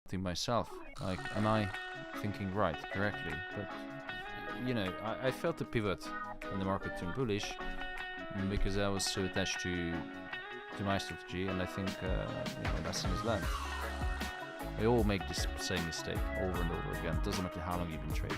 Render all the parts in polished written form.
think myself, like, am I thinking right, correctly? But you know, I felt the pivot in the market turned bullish because I was so attached to my strategy, and I think you know, lesson is learned. We all make this same mistake over and over again. It doesn't matter how long you've been trading.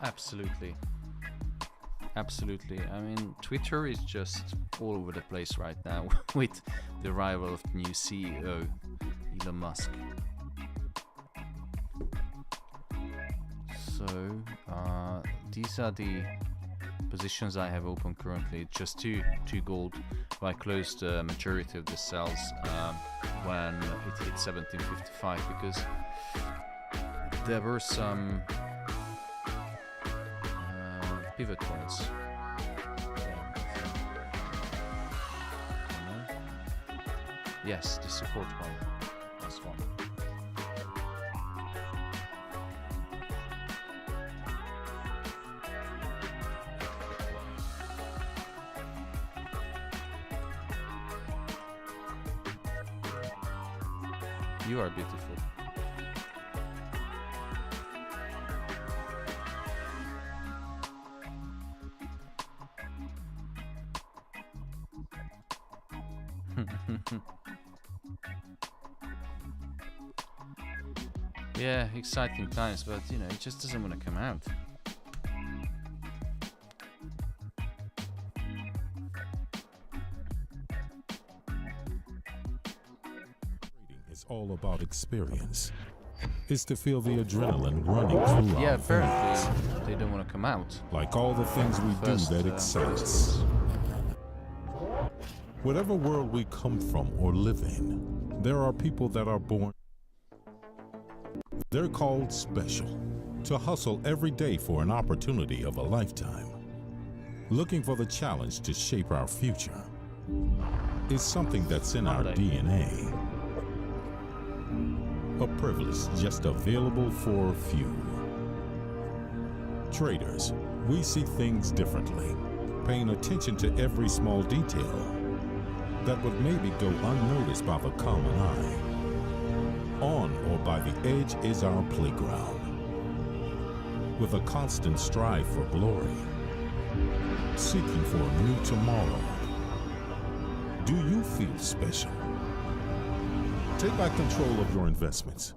Absolutely. Absolutely. I mean, Twitter is just all over the place right now with the arrival of the new CEO, Elon Musk. So, these are the positions I have open currently. Just two gold. I closed the majority of the sells when it hit 1755 because there were some pivot points. Yes, the support one. This one. You are beautiful. Yeah, exciting times, but you know, it just doesn't want to come out. It's all about experience. It's to feel the adrenaline running through yeah, our apparently veins. they don't want to come out. Like all the things we First, do that excite us. Whatever world we come from or live in, there are people that are born. They're called special, to hustle every day for an opportunity of a lifetime. Looking for the challenge to shape our future is something that's in our DNA. A privilege just available for a few. Traders, we see things differently, paying attention to every small detail that would maybe go unnoticed by the common eye. On or by the edge is our playground, with a constant strive for glory, seeking for a new tomorrow. Do you feel special? Take back control of your investments.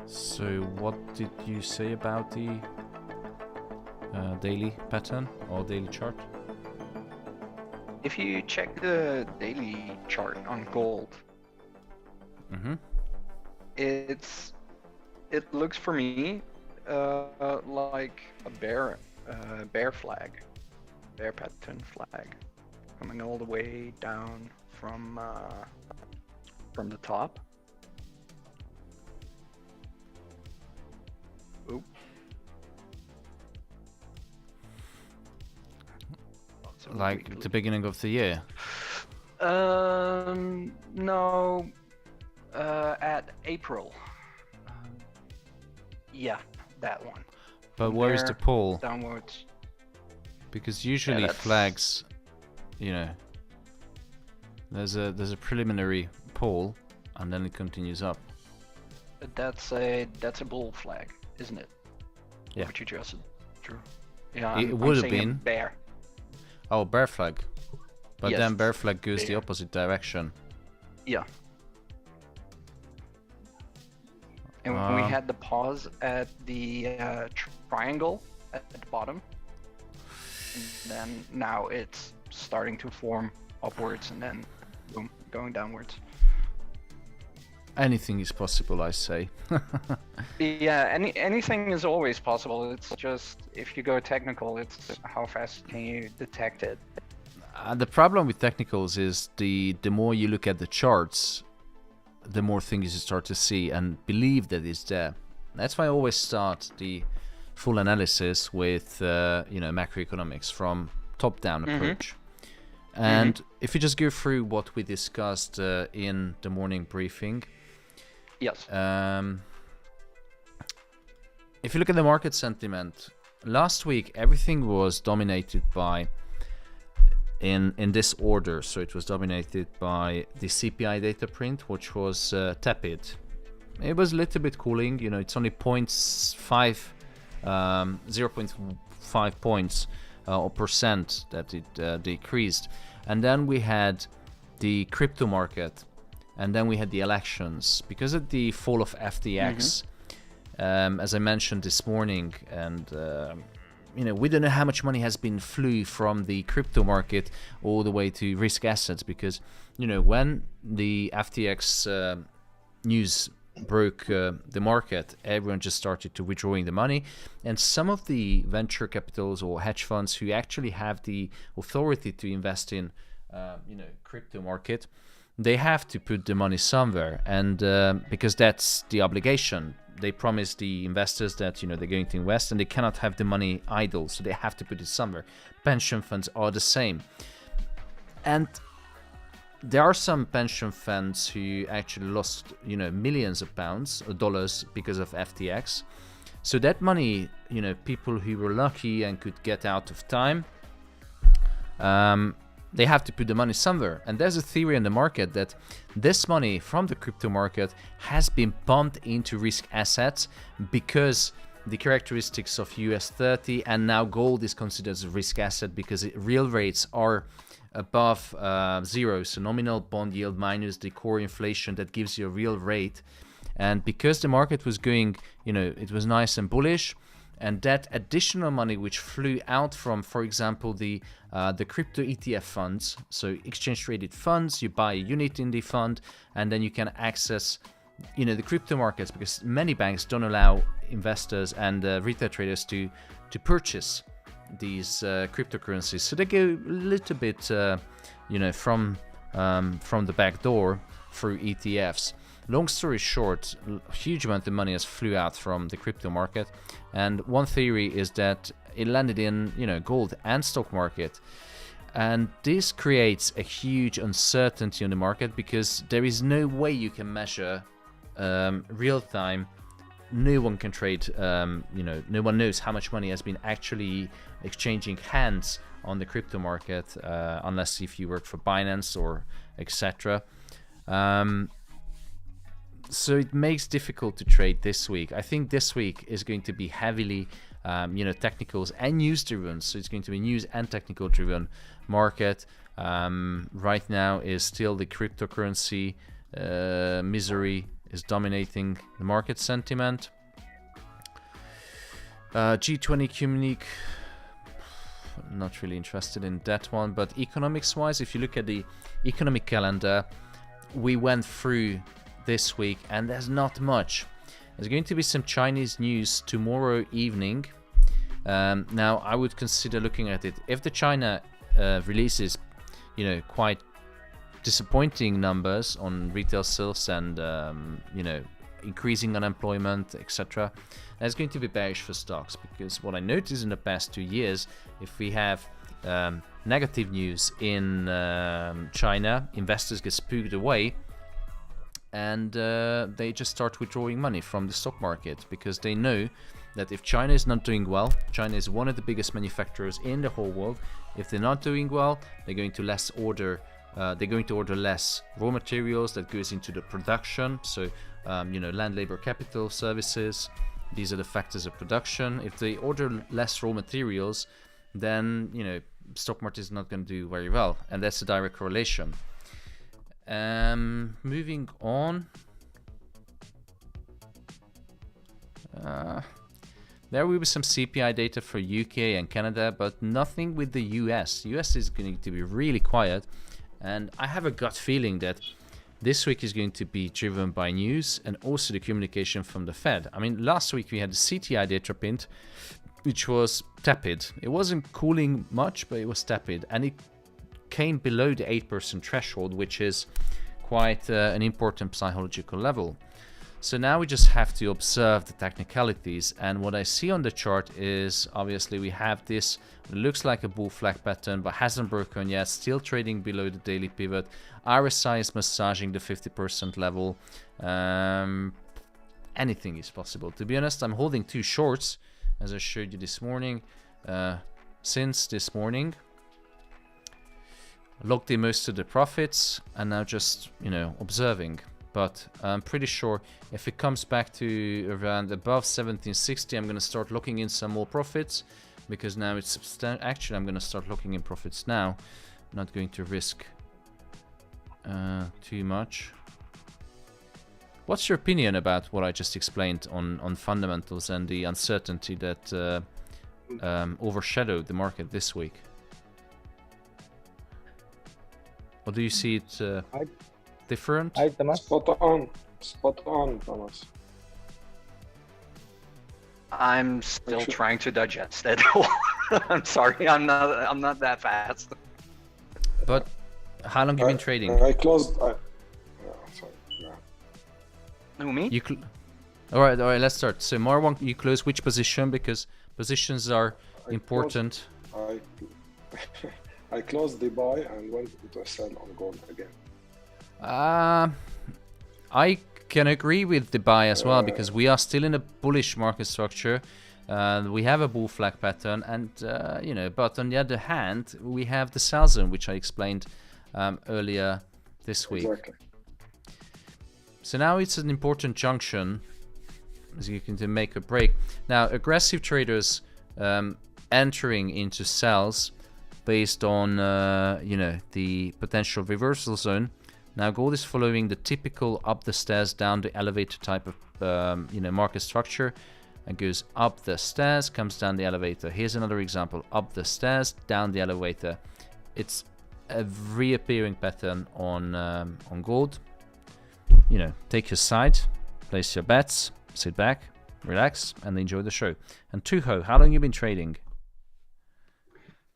So what did you say about the daily pattern or daily chart? If you check the daily chart on gold, it looks for me like a bear flag, bear pattern flag, coming all the way down from the top. Oop. Like the beginning of the year? No, at April. Yeah, that one. But where is the pole? Downwards. Because usually flags, you know, there's a preliminary pole, and then it continues up. That's a bull flag, isn't it? Yeah. What you just said. True. Yeah. It would have saying been bear. Oh, bear flag. But Yes, then bear flag goes the bear. opposite direction. Yeah. And we had the pause at the triangle at the bottom. And then now it's starting to form upwards and then boom, going downwards. Anything is possible, I say. Yeah, anything is always possible. It's just if you go technical, it's how fast can you detect it. The problem with technicals is the more you look at the charts, the more things you start to see and believe that it's there. That's why I always start the full analysis with macroeconomics from top-down approach. And if you just go through what we discussed in the morning briefing, yes. If you look at the market sentiment, last week everything was dominated by, in this order, so it was dominated by the CPI data print, which was tepid. It was a little bit cooling, it's only 0.5 points or percent that it decreased. And then we had the crypto market, and then we had the elections. Because of the fall of FTX, as I mentioned this morning, and we don't know how much money has been flew from the crypto market all the way to risk assets, because when the FTX news broke the market, everyone just started to withdrawing the money, and some of the venture capitals or hedge funds who actually have the authority to invest in crypto market, they have to put the money somewhere, and because that's the obligation. They promise the investors that they're going to invest, and they cannot have the money idle, so they have to put it somewhere. Pension funds are the same, and there are some pension funds who actually lost millions of pounds or dollars because of FTX. So that money, people who were lucky and could get out of time, they have to put the money somewhere. And there's a theory in the market that this money from the crypto market has been pumped into risk assets because the characteristics of US 30 and now gold is considered as a risk asset because real rates are above zero. So nominal bond yield minus the core inflation, that gives you a real rate. And because the market was going, it was nice and bullish, and that additional money which flew out from, for example, the crypto ETF funds, so exchange traded funds, you buy a unit in the fund, and then you can access, the crypto markets, because many banks don't allow investors and retail traders to purchase these cryptocurrencies. So they go a little bit, from the back door through ETFs. Long story short, a huge amount of money has flew out from the crypto market, and one theory is that it landed in gold and stock market, and this creates a huge uncertainty on the market because there is no way you can measure real time. No one can trade. No one knows how much money has been actually exchanging hands on the crypto market, unless if you work for Binance or etc. So it makes difficult to trade this week. I think this week is going to be heavily, technicals and news driven. So it's going to be news and technical driven market. Right now is still the cryptocurrency misery is dominating the market sentiment. G20 Communique, not really interested in that one. But economics wise, if you look at the economic calendar, we went through this week and there's not much. There's going to be some Chinese news tomorrow evening. Now I would consider looking at it. If the China releases quite disappointing numbers on retail sales and increasing unemployment, etc., that's going to be bearish for stocks, because what I noticed in the past 2 years, if we have negative news in China, investors get spooked away and they just start withdrawing money from the stock market, because they know that if China is not doing well, China is one of the biggest manufacturers in the whole world. If they're not doing well, they're going to order less raw materials that goes into the production. So land, labor, capital, services, these are the factors of production. If they order less raw materials, then stock market is not going to do very well, and that's a direct correlation. Moving on, there will be some CPI data for UK and Canada, but nothing with the US. US is going to be really quiet, and I have a gut feeling that this week is going to be driven by news and also the communication from the Fed. I mean, last week we had the CTI data print, which was tepid. It wasn't cooling much, but it was tepid, and it came below the 8% threshold, which is quite an important psychological level. So now we just have to observe the technicalities, and what I see on the chart is obviously we have this, it looks like a bull flag pattern but hasn't broken yet, still trading below the daily pivot. RSI is massaging the 50% level. Anything is possible. To be honest, I'm holding 2 shorts as I showed you this morning. Since this morning, locked in most of the profits and now just, you know, observing. But I'm pretty sure if it comes back to around above 1760, I'm going to start looking in some more profits, because now it's substantial. Actually, I'm going to start looking in profits now. I'm not going to risk too much. What's your opinion about what I just explained on fundamentals and the uncertainty that overshadowed the market this week? Or do you see it different? Spot on, Thomas. I'm still trying to digest it. I'm sorry, I'm not that fast. But how long have you been trading? I closed. Sorry. Yeah. Who, me? All right. Let's start. So Marwan, you close which position, because positions are important. I closed the buy and went into a sell on gold again. I can agree with the buy as well, because we are still in a bullish market structure. We have a bull flag pattern, and you know, but on the other hand, we have the sell zone, which I explained earlier this week. Exactly. So now it's an important junction, as you can make a break. Now, aggressive traders entering into sells based on you know, the potential reversal zone. Now gold is following the typical up the stairs down the elevator type of you know, market structure. It goes up the stairs, comes down the elevator. Here's another example: up the stairs, down the elevator. It's a reappearing pattern on gold. You know, take your side, place your bets, sit back, relax, and enjoy the show. And Tuho, how long have you been trading?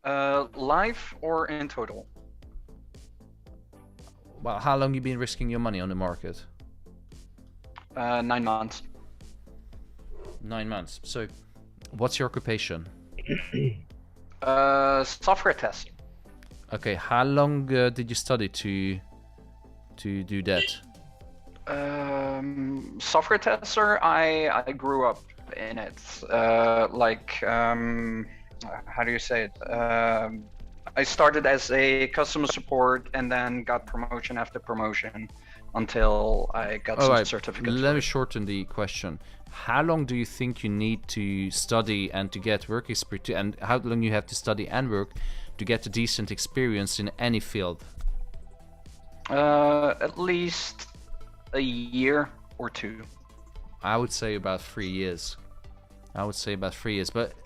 Live or in total? Well, how long have you been risking your money on the market? 9 months. 9 months. So, what's your occupation? Software test. Okay, how long did you study to do that? Software tester. I grew up in it. How do you say it? I started as a customer support and then got promotion after promotion until I got some certificates. Let me shorten the question. How long do you think you need to study and to get work experience, and how long you have to study and work to get a decent experience in any field? At least a year or 2. I would say about 3 years. But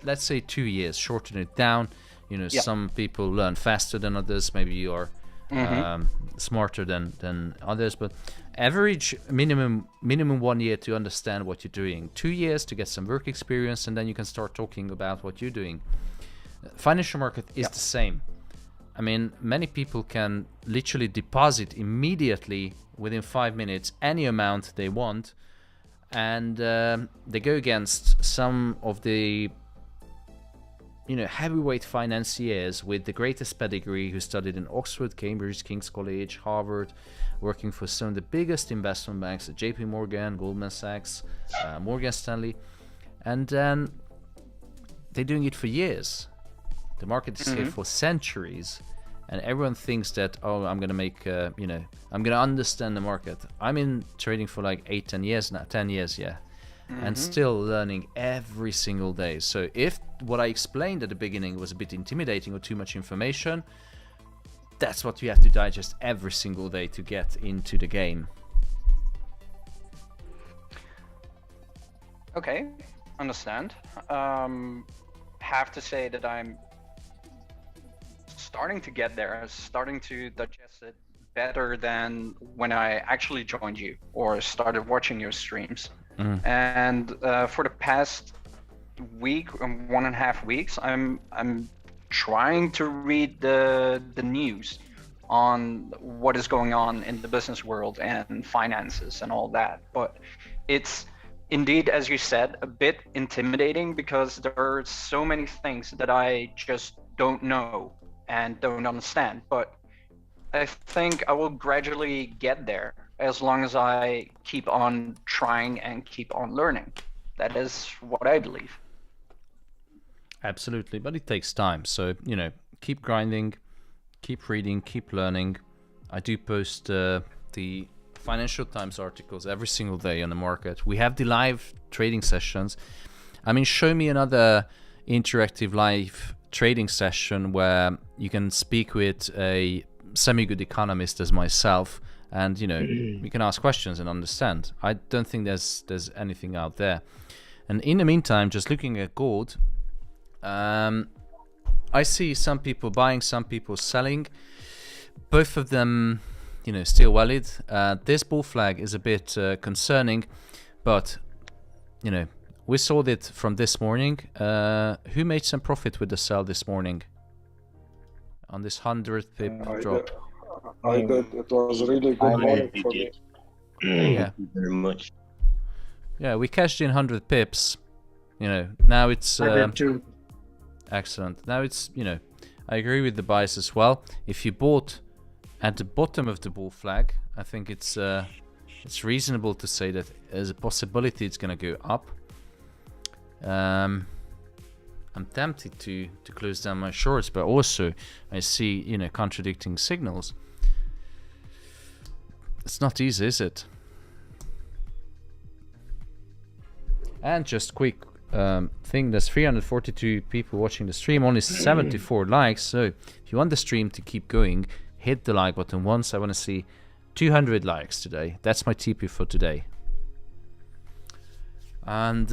let's say 2 years, shorten it down. You know, some people learn faster than others. Maybe you are smarter than others, but average minimum 1 year to understand what you're doing. 2 years to get some work experience, and then you can start talking about what you're doing. Financial market is the same. I mean, many people can literally deposit immediately within 5 minutes any amount they want, and they go against some of the, you know, heavyweight financiers with the greatest pedigree, who studied in Oxford, Cambridge, King's College, Harvard, working for some of the biggest investment banks at JP Morgan, Goldman Sachs, Morgan Stanley, and then they're doing it for years. The market is here for centuries, and everyone thinks that, oh, I'm gonna make, you know, I'm gonna understand the market. I'm in trading for like 8-10 years now, 10 years, and still learning every single day. So if what I explained at the beginning was a bit intimidating or too much information, that's what you have to digest every single day to get into the game. Okay, understand. Have to say that I'm starting to get there, starting to digest it better than when I actually joined you or started watching your streams. And for the past week, 1.5 weeks, I'm trying to read the news on what is going on in the business world and finances and all that. But it's indeed, as you said, a bit intimidating because there are so many things that I just don't know and don't understand. But I think I will gradually get there as long as I keep on trying and keep on learning. That is what I believe. Absolutely, but it takes time. So, you know, keep grinding, keep reading, keep learning. I do post the Financial Times articles every single day on the market. We have the live trading sessions. I mean, show me another interactive live trading session where you can speak with a semi-good economist as myself, and you know, we can ask questions and understand. I don't think there's anything out there. And in the meantime, just looking at gold, I see some people buying, some people selling. Both of them, you know, still valid. This bull flag is a bit concerning, but you know, we sold it from this morning. Who made some profit with the sell this morning on this 100 pip drop? I did. It was really good morning for me. Yeah. Thank you very much. Yeah, we cashed in 100 pips. You know, now it's excellent. Now it's, you know, I agree with the buys as well. If you bought at the bottom of the bull flag, I think it's reasonable to say that there's a possibility it's going to go up. I'm tempted to close down my shorts, but also I see, you know, contradicting signals. It's not easy, is it? And just quick thing, there's 342 people watching the stream, only 74 likes. So if you want the stream to keep going, hit the like button once. I want to see 200 likes today. That's my TP for today. And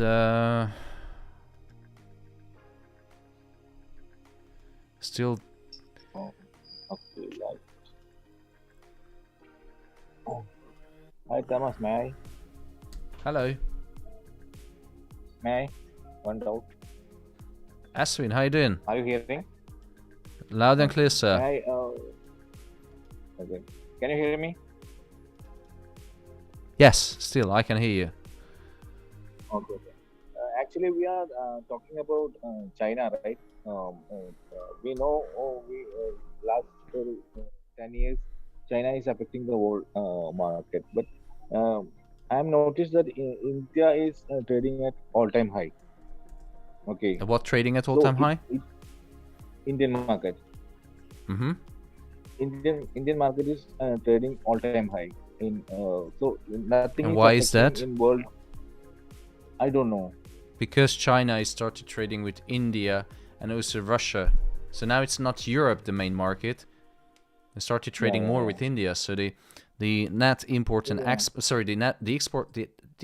still Okay, like. Hi Thomas, may I? hello, May I? One doubt. Aswin, how you doing? Are you hearing? Loud and clear, sir. May I, okay. Can you hear me? Yes, still I can hear you. Okay. Actually, we are talking about China, right? We know last 10 years, China is affecting the world market, but I have noticed that India is trading at all-time high. Okay. What trading at all-time high? Indian market. Mm-hmm. Indian market is trading all-time high. So nothing. And is why is that? in world? I don't know. Because China is started trading with India and also Russia. So now it's not Europe the main market. They started trading more with India. So the net import and the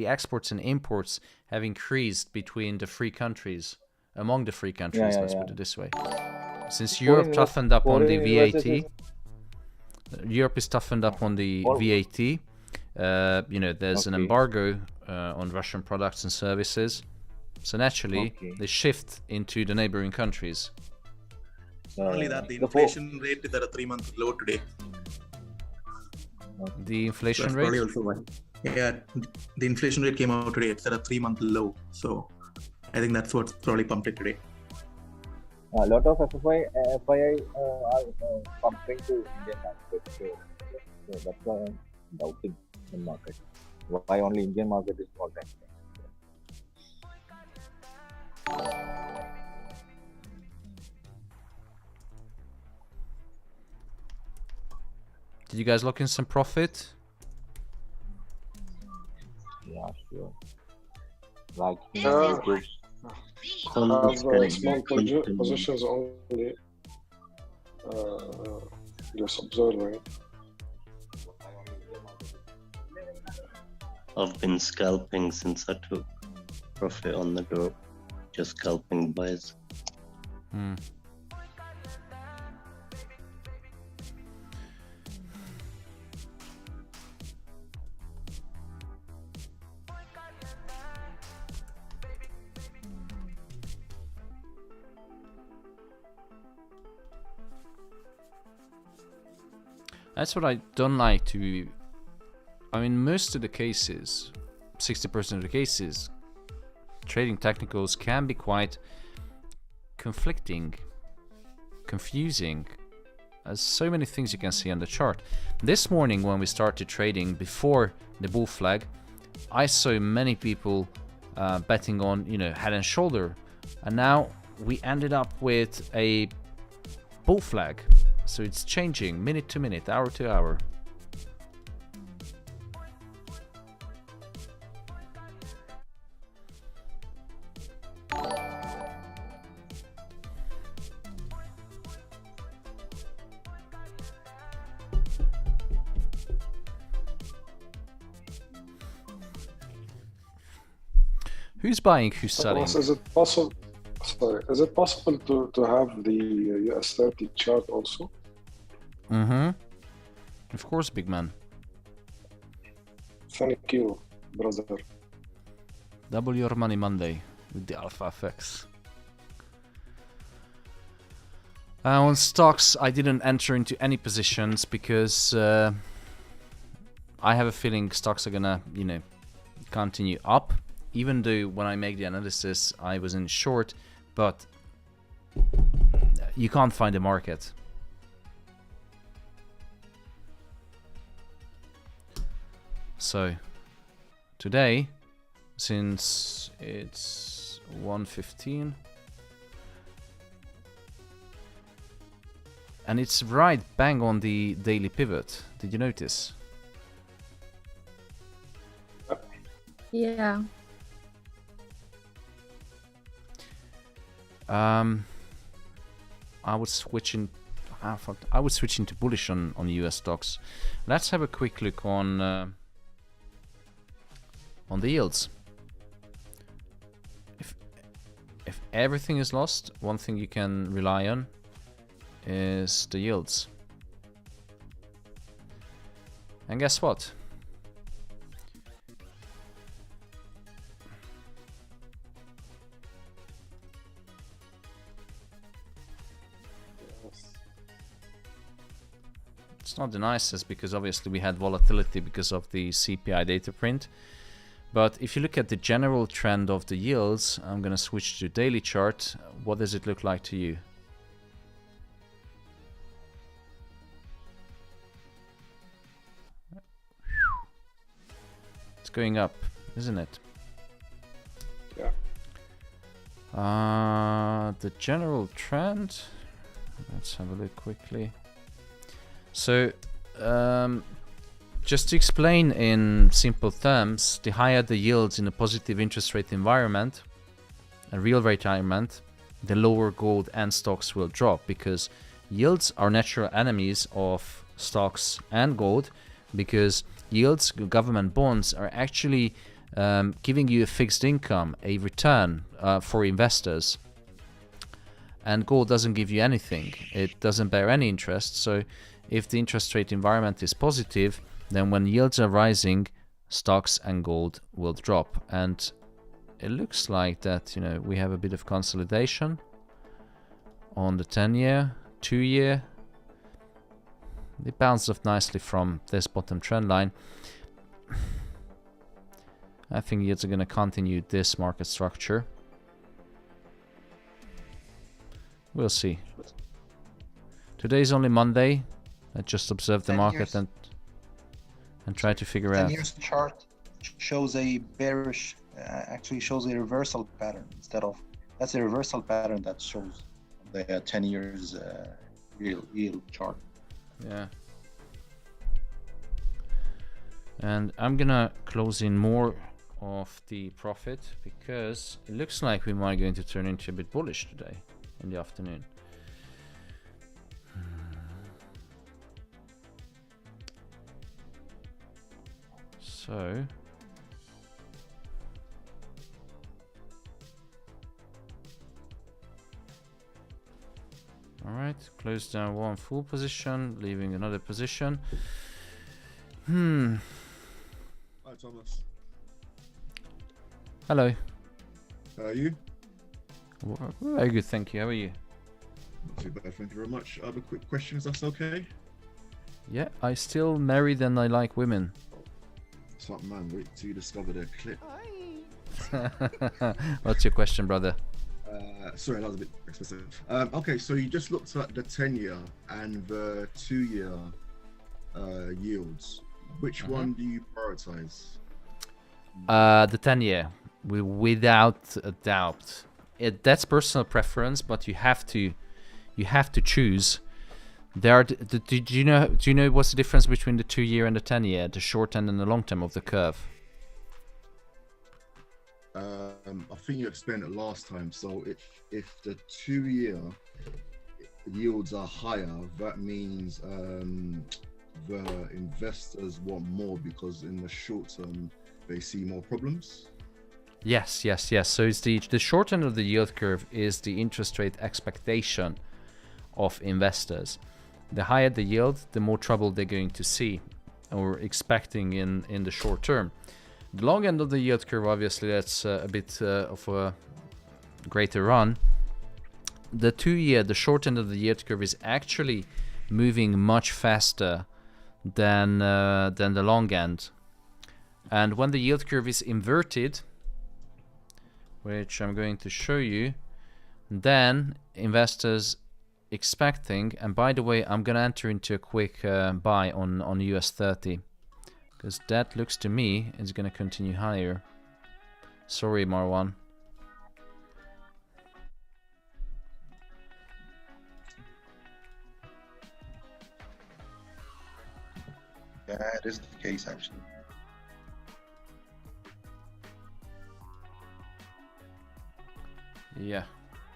exports and imports have increased between the three countries, among the three countries. Let's put it this way. Since Europe toughened up on the VAT, Europe is toughened up on the VAT. You know, there's an embargo on Russian products and services. So naturally, they shift into the neighboring countries. Not only that, the inflation rate is at a 3-month low today. The inflation That's rate? probably also why. Yeah, the inflation rate came out today. It's at a 3-month low. So I think that's what's probably pumped it today. A lot of FII are pumping to Indian market. So that's why I'm doubting the market. Why only Indian market is all time? Did you guys lock in some profit? Yeah, sure. Like small positions only. Just observing. I've been scalping since I took profit on the drop. Just scalping buys. That's what I don't like to. I mean, most of the cases, 60% of the cases, trading technicals can be quite conflicting, confusing. There's so many things you can see on the chart. This morning when we started trading before the bull flag, I saw many people betting on, you know, head and shoulder, and now we ended up with a bull flag. So it's changing minute to minute, hour to hour. Who's buying, who's selling? Is it possible? Sorry, is it possible to have the US30 chart also? Mm-hmm. Of course, big man. Thank you, brother. Double your money Monday with the Alpha FX. On stocks, I didn't enter into any positions because I have a feeling stocks are gonna, you know, continue up. Even though when I make the analysis, I was in short, but you can't find a market. So today, since it's 1:15, and it's right bang on the daily pivot. Did you notice? Yeah. I would switch in. I would switch into bullish on US stocks. Let's have a quick look on the yields. If everything is lost, one thing you can rely on is the yields. And guess what? It's not the nicest because obviously we had volatility because of the CPI data print. But if you look at the general trend of the yields, I'm going to switch to daily chart. What does it look like to you? It's going up, isn't it? Yeah. The general trend, let's have a look quickly. So, just to explain in simple terms, the higher the yields in a positive interest rate environment, a real rate environment, the lower gold and stocks will drop, because yields are natural enemies of stocks and gold, because yields, government bonds, are actually giving you a fixed income, a return for investors. And gold doesn't give you anything. It doesn't bear any interest. So if the interest rate environment is positive, then when yields are rising, stocks and gold will drop. And it looks like that, you know, we have a bit of consolidation on the 10-year, 2-year. It bounced off nicely from this bottom trend line. I think yields are going to continue this market structure. We'll see. Today's only Monday. Let's just observe the market and try to figure out. 10 years chart shows a bearish, actually shows a reversal pattern instead of, that's a reversal pattern that shows the 10 years real yield chart. Yeah. And I'm gonna close in more of the profit because it looks like we might going to turn into a bit bullish today in the afternoon. So all right, close down one full position, leaving another position. Hi Thomas. Hello. How are you? Very good, thank you. How are you? Not too bad, thank you very much. I have a quick question, is that okay? Yeah, I still married and I like women. Top man, wait till you discover their clip. What's your question, brother? Sorry, that was a bit explicit. Okay, so you just looked at the 10-year and the 2-year yields. Which one do you prioritize? The 10-year, without a doubt. That's personal preference, but you have to choose. There are. Do you know what's the difference between the 2-year and the 10-year, the short end and the long term of the curve? I think you explained it last time. So if the 2-year yields are higher, that means the investors want more because in the short term they see more problems. Yes. So it's the short end of the yield curve is the interest rate expectation of investors. The higher the yield, the more trouble they're going to see or expecting in the short term. The long end of the yield curve, obviously, that's a bit of a greater run. The 2-year, the short end of the yield curve is actually moving much faster than the long end. And when the yield curve is inverted, which I'm going to show you, then investors expecting, and by the way, I'm gonna enter into a quick buy on US 30 because that looks to me is gonna continue higher. Sorry, Marwan. Yeah, it is the case actually. Yeah,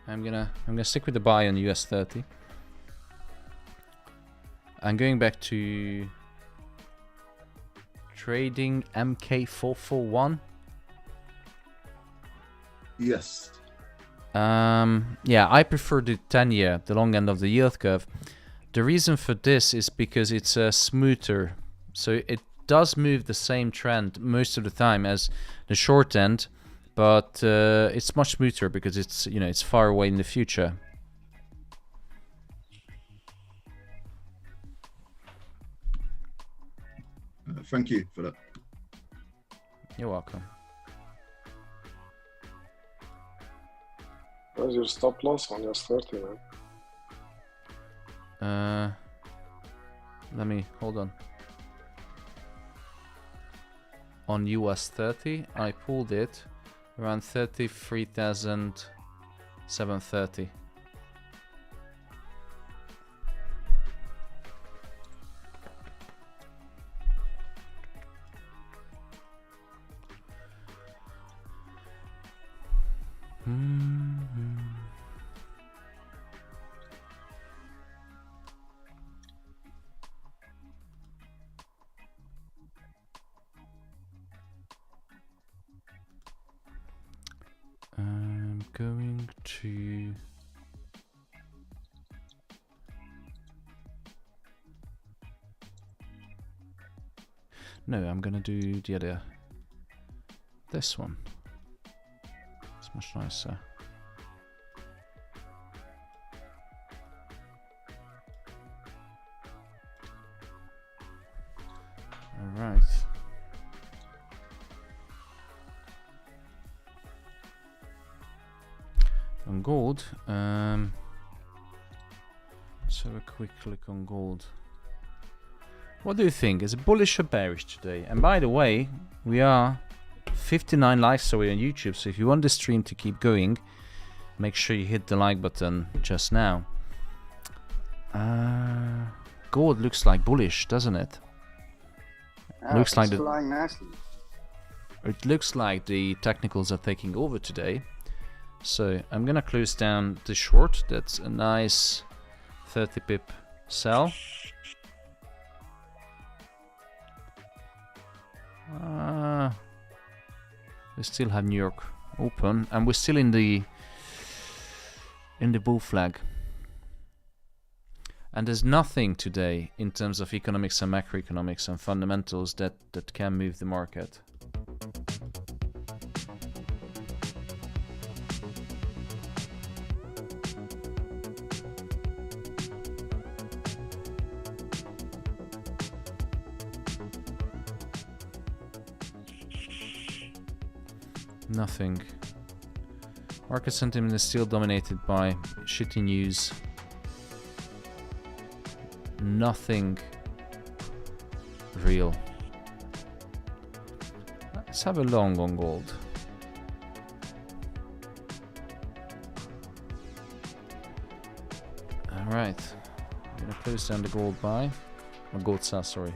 I'm gonna stick with the buy on US 30. I'm going back to trading MK441. Yes. Yeah, I prefer the 10-year, the long end of the yield curve. The reason for this is because it's smoother, so it does move the same trend most of the time as the short end, but it's much smoother because it's far away in the future. Thank you for that. You're welcome. Where's your stop loss on US 30, man? Let me hold on. On US 30, I pulled it around 33,730. I'm going to I'm gonna do the other, this one. It's much nicer. All right. On gold, let's have a quick look on gold. What do you think? Is it bullish or bearish today? And by the way, we are 59 likes away on YouTube, so if you want the stream to keep going, make sure you hit the like button just now. Gold looks like bullish, doesn't it? Looks like it looks like the technicals are taking over today. So I'm gonna close down the short. That's a nice 30 pip sell. We still have New York open, and we're still in the bull flag. And there's nothing today in terms of economics and macroeconomics and fundamentals that can move the market. Nothing. Market sentiment is still dominated by shitty news. Nothing real. Let's have a long on gold. Alright. I'm gonna close down the gold buy. Or gold sell, sorry.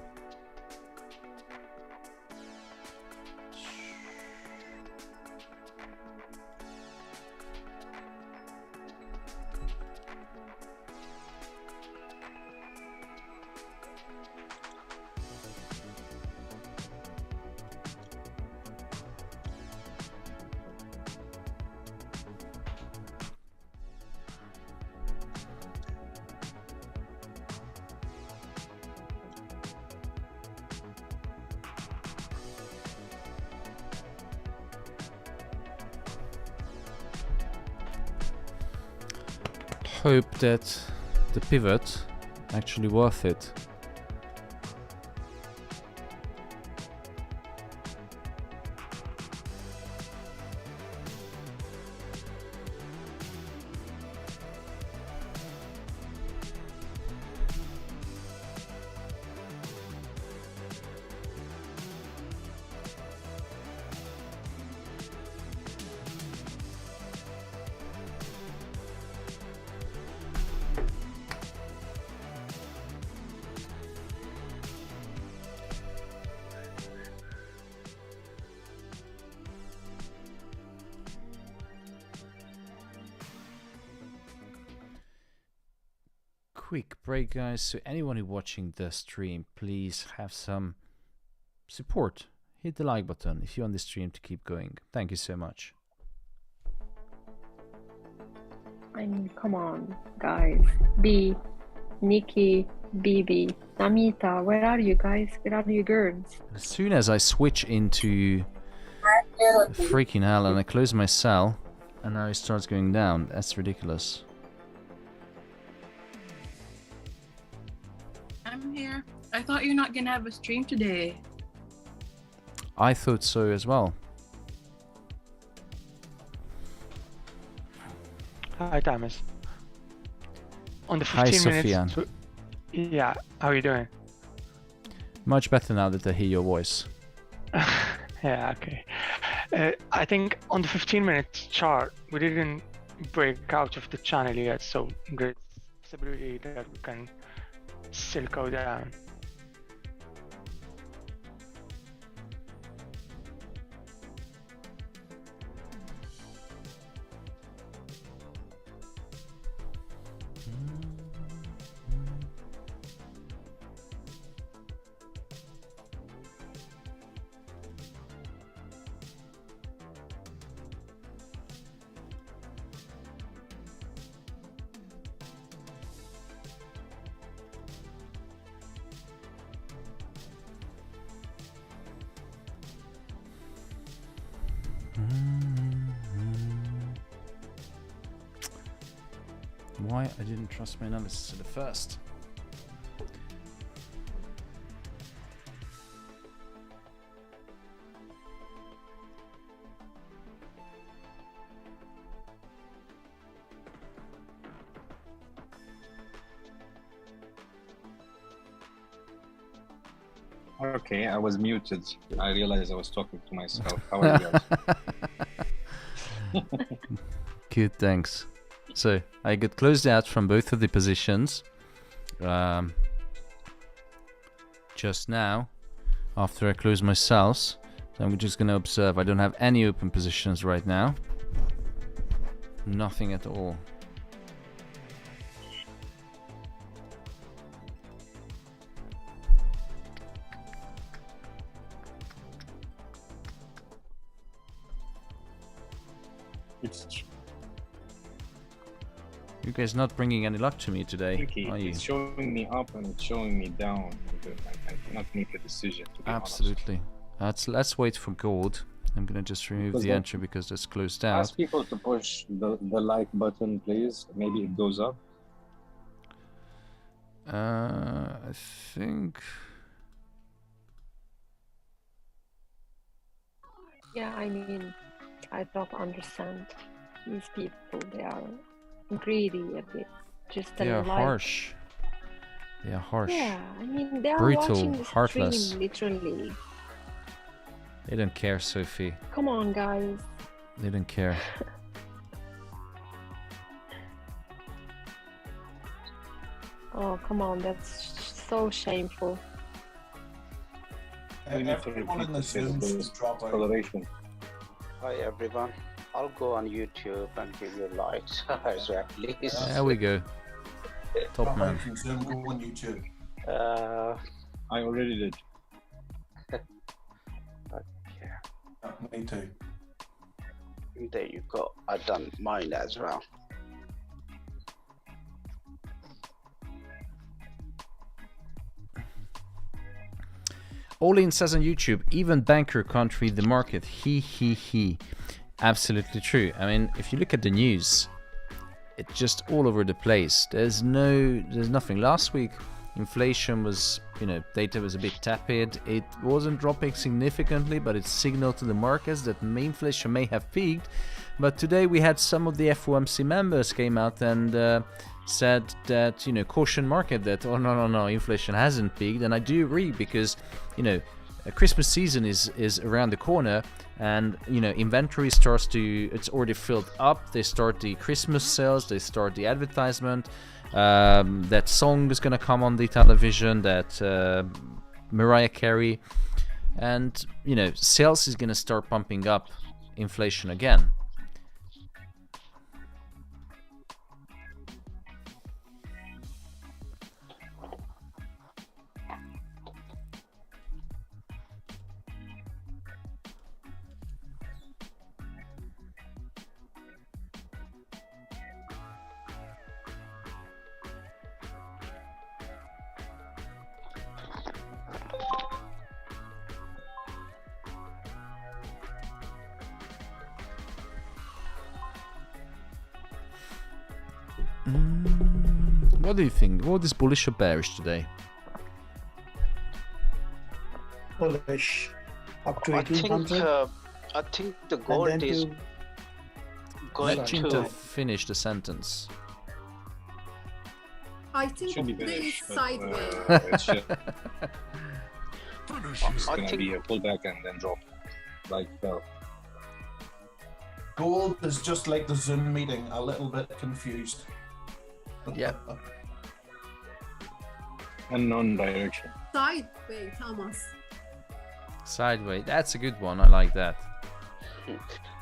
Hope that the pivot actually worth it. Quick break, guys. So anyone who watching the stream, please have some support. Hit the like button if you want the stream to keep going. Thank you so much. I mean, come on, guys. B, Nikki, BB, Namita, where are you guys? Where are you girls? As soon as I switch into freaking hell and I close my cell, and now it starts going down. That's ridiculous. I'm here. I thought you're not gonna have a stream today. I thought so as well. Hi, Thomas. On the Hi, 15 minutes. Sofian. Yeah, how are you doing? Much better now that I hear your voice. Yeah, okay. I think on the 15-minute chart, we didn't break out of the channel yet, so great possibility that we can still go down. Why I didn't trust my analysis at the first. Okay, I was muted. I realized I was talking to myself. How are you guys? Good, thanks. So I got closed out from both of the positions just now after I closed my cells. So I'm just going to observe. I don't have any open positions right now. Nothing at all. You guys not bringing any luck to me today, are you? It's showing me up and it's showing me down. I cannot make a decision, to be Absolutely. Let's wait for gold. I'm gonna just remove the entry because it's closed out. Ask people to push the like button, please. Maybe it goes up. I think. Yeah, I mean, I don't understand these people. They are greedy a bit. Just They are like harsh. They are harsh. yeah, I mean they are Brutal, watching the heartless. stream literally. They don't care, Sophie. Come on, guys. They don't care. Oh, come on, that's so shameful. We need to Everyone repeat in the the Zoom physical should drop out. acceleration. Hi everyone. I'll go on YouTube and give you likes. So at least. There we go. Top Drop man. out from Zoom, go on YouTube. I already did. Me too. There you go. I've done mine as well. Olin says on YouTube, even banker can't read the market. He. Absolutely true. I mean, if you look at the news, it's just all over the place. There's nothing. Last week, inflation was, data was a bit tepid. It wasn't dropping significantly, but it signaled to the markets that inflation may have peaked. But today we had some of the FOMC members came out and said that, caution market that, oh no, inflation hasn't peaked. And I do agree because, a Christmas season is around the corner, and inventory it's already filled up. They start the Christmas sales, they start the advertisement. That song is gonna come on the television, that Mariah Carey, and sales is gonna start pumping up inflation again. What do you think? What is bullish or bearish today? Bullish. Up to I think 1800. I think the gold is going Let Chinta to. finish the sentence. I think Should be today bearish, is but, sideways. It's just I gonna think be a pullback and then drop. Like Gold is just like the Zoom meeting, a little bit confused. Yeah. unknown direction. Sideways, Thomas. Sideways. That's a good one. I like that.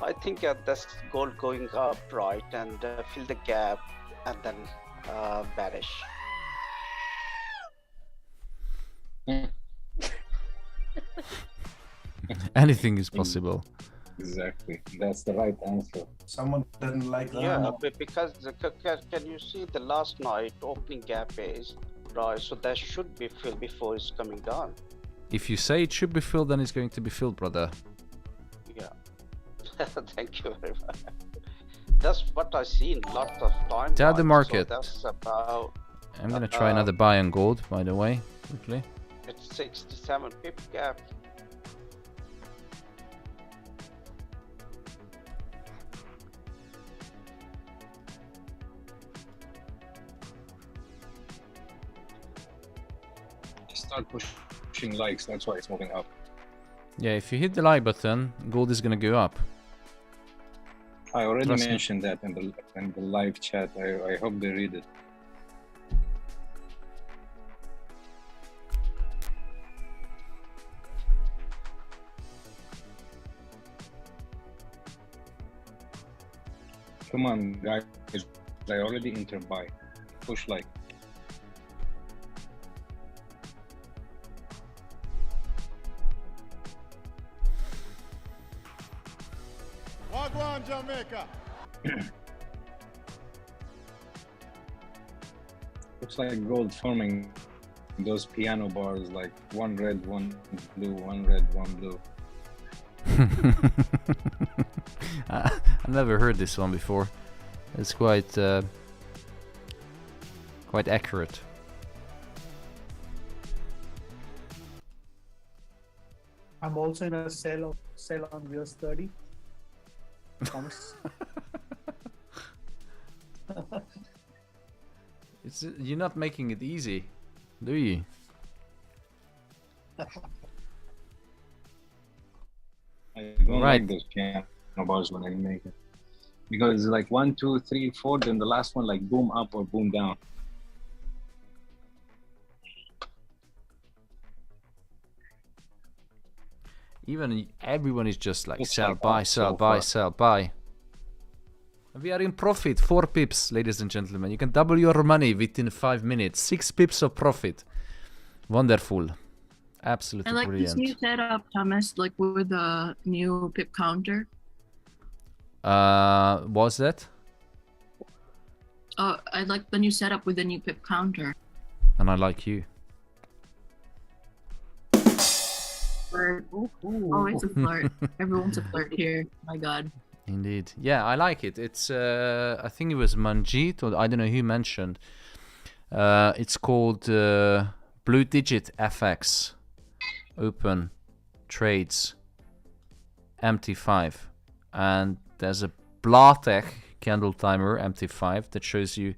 I think that's gold going up, right, and fill the gap, and then bearish. Anything is possible. Exactly. That's the right answer. Someone didn't like that. Yeah, because can you see the last night opening gap is right, so that should be filled before it's coming down. If you say it should be filled, then it's going to be filled, brother. Yeah. Thank you very much. That's what I seen lots of time. Tell the market. So that's about. I'm gonna try another buy on gold, by the way, quickly. It's 67 pip gap. Start pushing likes. That's why it's moving up. Yeah, if you hit the like button, gold is gonna go up. I already Trust me. mentioned that in the live chat. I hope they read it. Come on, guys. I already entered buy. Push like. Wagwan Jamaica. Looks like gold forming those piano bars, like one red, one blue, one red, one blue. I've never heard this one before. It's quite accurate. I'm also in a sell on US 30. Thomas. You're not making it easy, do you? I don't like those piano bars when I make it. Because it's like 1, 2, 3, 4, then the last one like boom up or boom down. Even everyone is just like It's sell, like buy, that sell, so buy, far. sell, buy. We are in profit, 4 pips, ladies and gentlemen. You can double your money within 5 minutes. 6 pips of profit. Wonderful. Absolutely I like this brilliant. new setup, Thomas, like with the new pip counter. Was that? Oh, I like the new setup with the new pip counter. And I like you. Flirt. Always a flirt. Everyone's a flirt here. My God. Indeed. Yeah, I like it. It's I think it was Manjit, or I don't know who mentioned. It's called Blue Digit FX Open Trades MT5, and there's a Blatech candle timer MT5 that shows you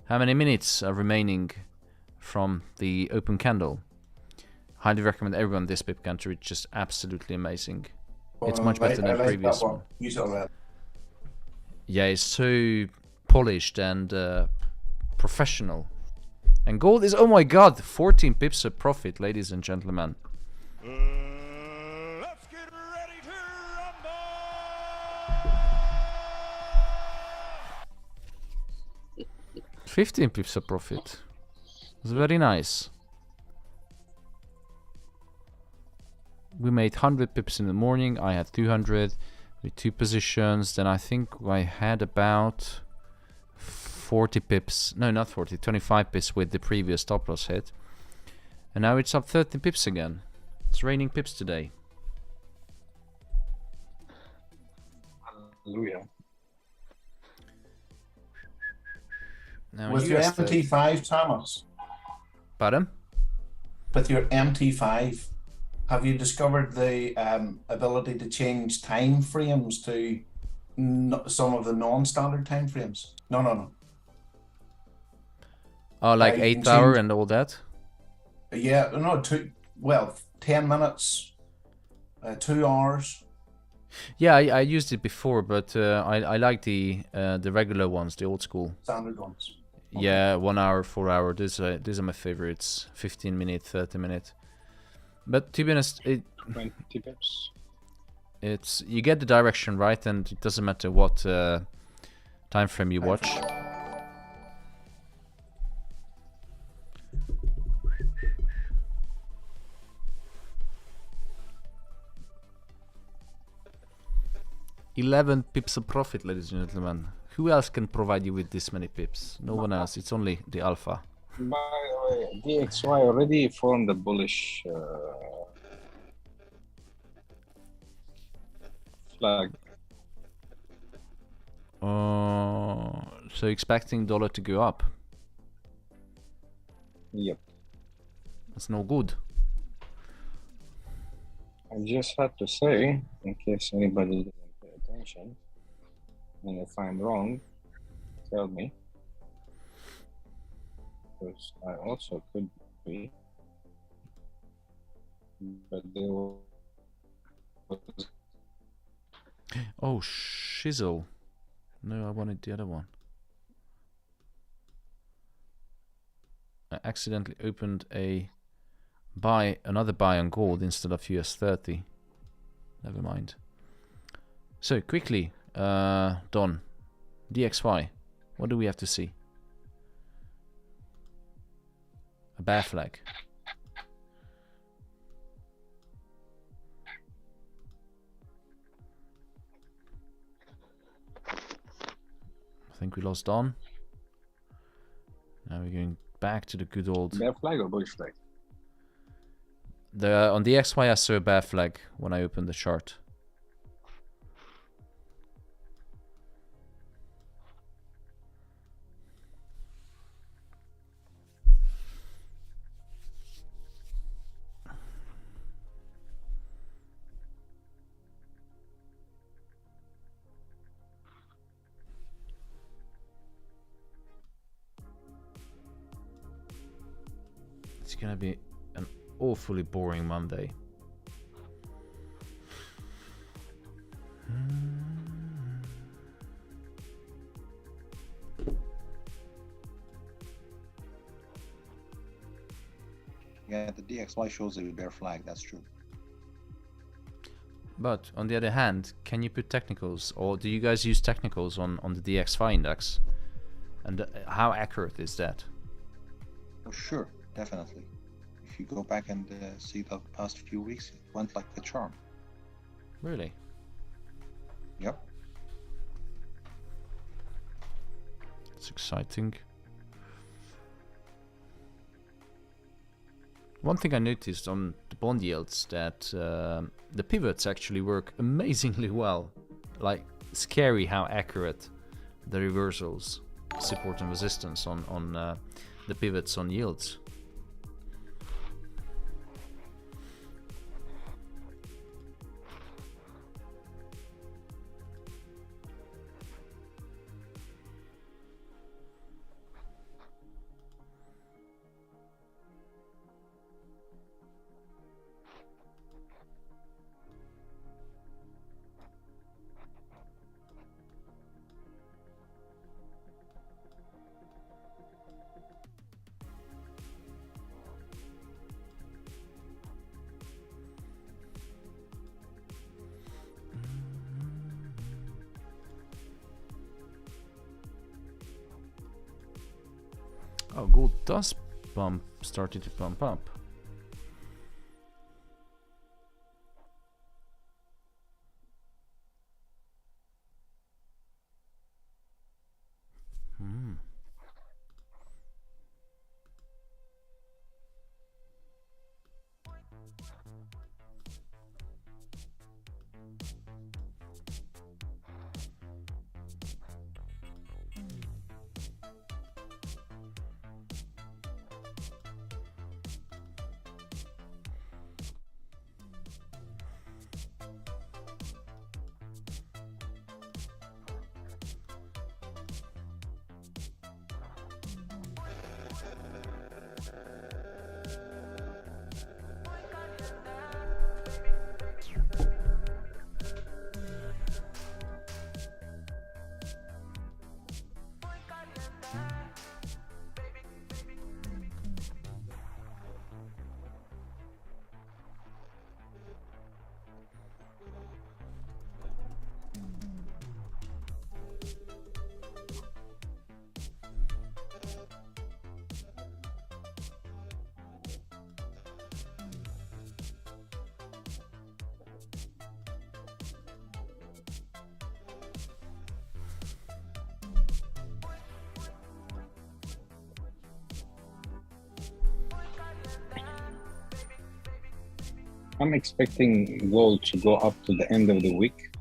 how many minutes are remaining from the open candle. Highly recommend everyone this pip counter. It's just absolutely amazing. It's much better than the previous one. Use it on that. Yeah, it's so polished and professional. And gold is, oh my god, 14 pips of profit, ladies and gentlemen. Let's get ready to rumble! 15 pips of profit. It's very nice. We made 100 pips in the morning. I had 200 with 2 positions. Then I think I had about 40 pips. No, not 40. 25 pips with the previous stop loss hit. And now it's up 30 pips again. It's raining pips today. Hallelujah. Now With your MT5, Thomas. Pardon? With your MT5, have you discovered the ability to change time frames to some of the non-standard time frames? No. Oh, like you 8 can hour change- and all that? Yeah, no, 10 minutes, 2 hours. Yeah, I used it before, but I like the regular ones, the old school. Standard ones. Yeah, 1 hour, 4 hour. These are my favorites. 15 minute, 30 minute. But to be honest, 20 pips. It's you get the direction right, and it doesn't matter what time frame you watch. $11 pips of profit, ladies and gentlemen. Who else can provide you with this many pips? No one else. It's only the alpha. By the way, DXY already formed a bullish flag. So expecting dollar to go up. Yep. That's no good. I just had to say, in case anybody didn't pay attention, and if I'm wrong, tell me. Because I also could be. But there was... Oh, shizzle. No, I wanted the other one. I accidentally opened another buy on gold instead of US 30. Never mind. So quickly, Don, DXY, what do we have to see? A bear flag. I think we lost Don. Now we're going back to the good old... Bear flag or bullish flag? On the XY I saw a bear flag when I opened the chart. It's gonna be an awfully boring Monday. Yeah, the DXY shows a bear flag, that's true. But on the other hand, can you put technicals, or do you guys use technicals on the DXY index? And how accurate is that? Oh, sure, definitely. If you go back and see the past few weeks, it went like a charm. Really? Yep. It's exciting. One thing I noticed on the bond yields that the pivots actually work amazingly well. Like, scary how accurate the reversals, support and resistance on the pivots on yields. Oh, gold does started to pump up. I'm expecting gold to go up to the end of the week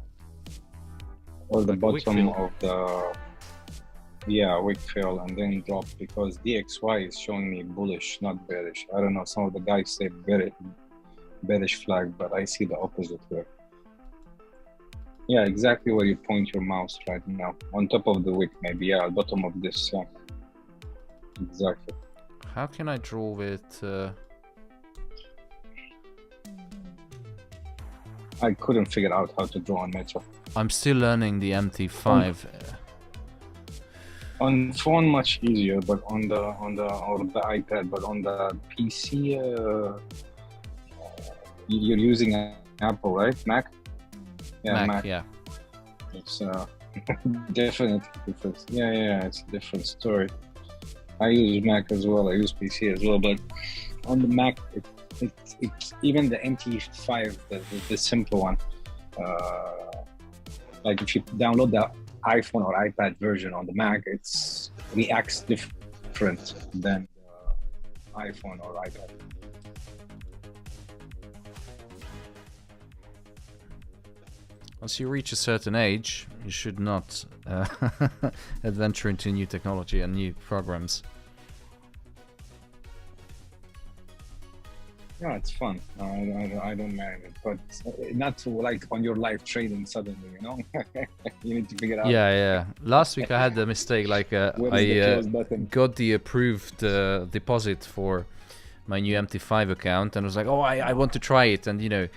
or the bottom of the wick fill and then drop, because DXY is showing me bullish, not bearish. I don't know, some of the guys say bearish flag, but I see the opposite here. Yeah, exactly where you point your mouse right now, on top of the wick maybe. Yeah, bottom of this. Yeah, exactly. How can I draw with I couldn't figure out how to draw on Metro. I'm still learning the MT5. On phone much easier, but on the iPad, but on the PC, you're using an Apple, right? Mac? Yeah, Mac. Yeah. It's definitely different. Yeah, it's a different story. I use Mac as well. I use PC as well, but on the Mac, it's even the MT5, the simple one. Like if you download the iPhone or iPad version on the Mac, it reacts different than the iPhone or iPad. Once you reach a certain age, you should not adventure into new technology and new programs. Yeah, it's fun. I don't mind it, but not to like on your live trading suddenly, you know. You need to figure it out. Yeah. Last week I had the mistake, like I got the approved deposit for my new MT5 account, and I was like, oh, I want to try it, and you know,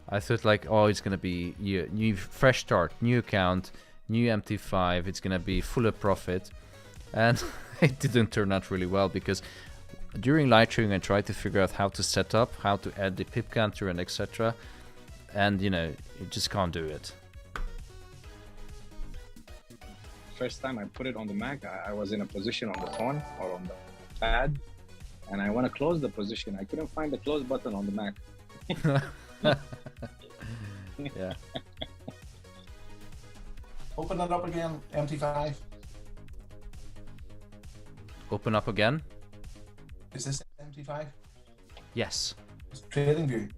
I thought like, oh, it's gonna be new fresh start, new account, new MT5, it's gonna be full of profit, and it didn't turn out really well because during live trading I tried to figure out how to set up, how to add the pip counter and etc. And you know, you just can't do it. First time I put it on the Mac, I was in a position on the phone or on the pad, and I want to close the position. I couldn't find the close button on the Mac. Yeah. Open it up again, MT5. Open up again. Is this MT5? Yes. It's trading view.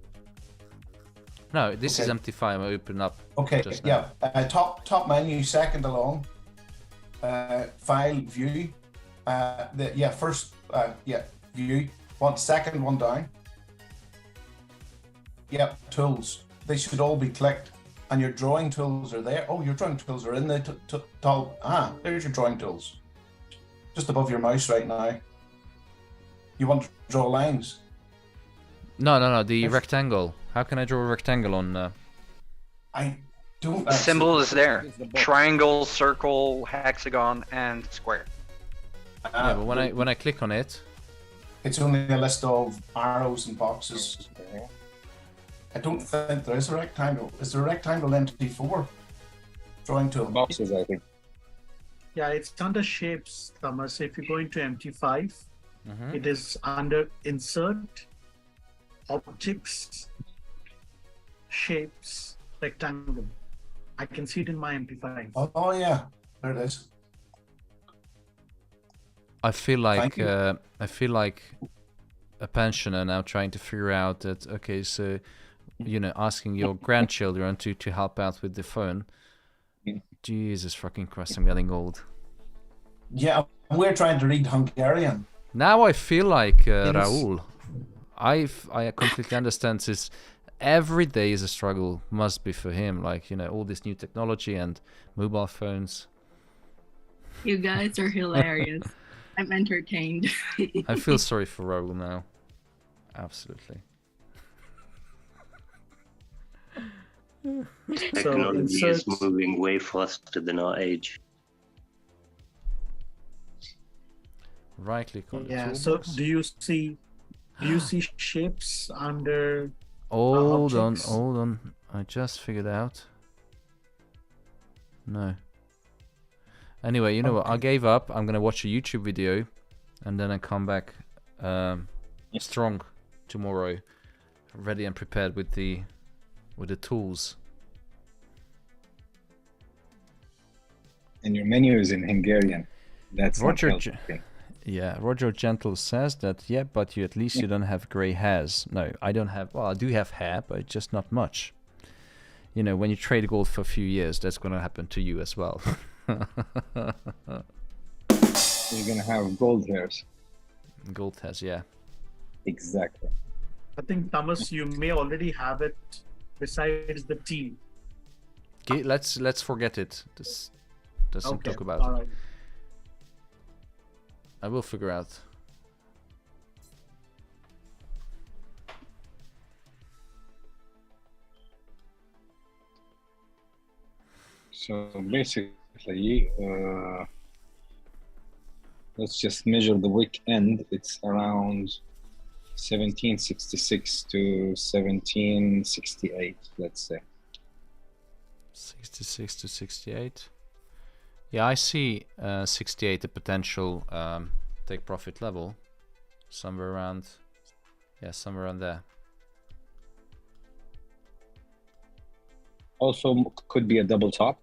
No, this is MT5. I open up. Okay, just yeah. now. Top menu, second along. File view. First view. Second one down. Yep, tools. They should all be clicked, and your drawing tools are there. Oh, your drawing tools are in the top. There's your drawing tools. Just above your mouse right now. You want to draw lines? No. The rectangle. How can I draw a rectangle on? I don't. The symbol is there. Triangle, circle, hexagon, and square. Yeah, but when I click on it, it's only a list of arrows and boxes. I don't think there is a rectangle. Is there a rectangle MT4 drawing tool? Boxes, I think. Yeah, it's under shapes, Thomas. If you go into MT5, it is under insert, objects, shapes, rectangle. I can see it in my MT5. Oh yeah, there it is. I feel like a pensioner now trying to figure out that, okay, so you know, asking your grandchildren to help out with the phone. Jesus fucking Christ, I'm getting old. Yeah, we're trying to read Hungarian. Now I feel like Raul. I completely understand this. Every day is a struggle, must be for him. Like, you know, all this new technology and mobile phones. You guys are hilarious. I'm entertained. I feel sorry for Raul now. Absolutely. Technology is moving way faster than our age. Right click on the Yeah, toolbox. so do you see shapes under Hold objects? on. I just figured out. No. Anyway, you know what? I gave up. I'm gonna watch a YouTube video, and then I come back strong tomorrow, ready and prepared with the tools. And your menu is in Hungarian. That's Roger. not helping. Yeah, Roger Gentle says that. Yeah, but at least you don't have gray hairs. No, I don't have. Well, I do have hair, but just not much. You know, when you trade gold for a few years, that's gonna happen to you as well. You're gonna have gold hairs. Gold hairs, yeah. Exactly. I think, Thomas, you may already have it besides the T. Okay, let's forget it. Let's not talk about all it. right. I will figure out. So basically, let's just measure the wick end. It's around 1766 to 1768, let's say. 66 to 68. Yeah, I see 68 a potential take profit level, somewhere around there. Also could be a double top,